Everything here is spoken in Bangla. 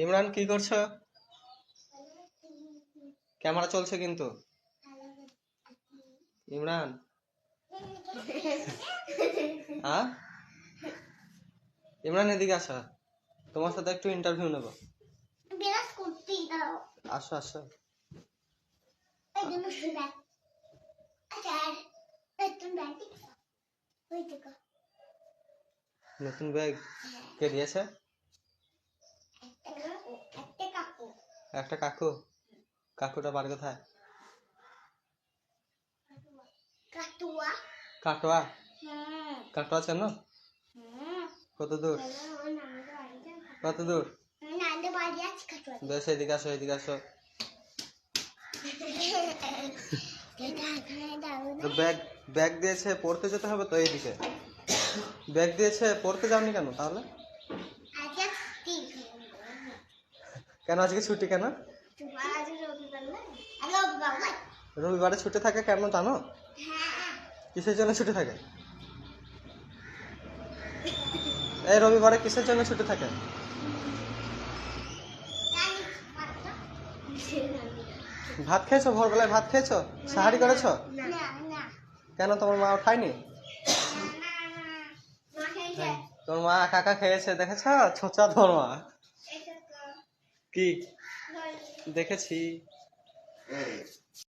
ইমরান কি করছো? ক্যামেরা চলছে কিন্তু। ইমরান হ্যাঁ ইমরান এদিকে আসো, তোমার সাথে একটু ইন্টারভিউ নেব। আসো আসো। নতুন ব্যাগ কে দিয়েছে? একটা কাকু। কাকুটা বাড়ি কোথায়? কাটোয়া। কাটোয়া চেনো? কত দূর? কত দূর? বেশ এদিকে আসো, এদিকে আসো। ব্যাগ ব্যাগ দিয়েছে, পড়তে যেতে হবে তো। এইদিকে ব্যাগ দিয়েছে, পড়তে যাওনি কেন তাহলে? কেন আজকে ছুটি কেন? রবিবারে ছুটি থাকে কেন জানো? কিসের জন্য ছুটি থাকে? এই রবিবারে কিসের জন্য ছুটি থাকে? ভাত খেয়েছো? ভোরবেলায় ভাত খেয়েছো? সাহারি করেছো? কেন তোমার মা খায়নি? তোমার মা কাকা খেয়েছে, দেখেছ? ছোচা তোমার মা। কি দেখেছি?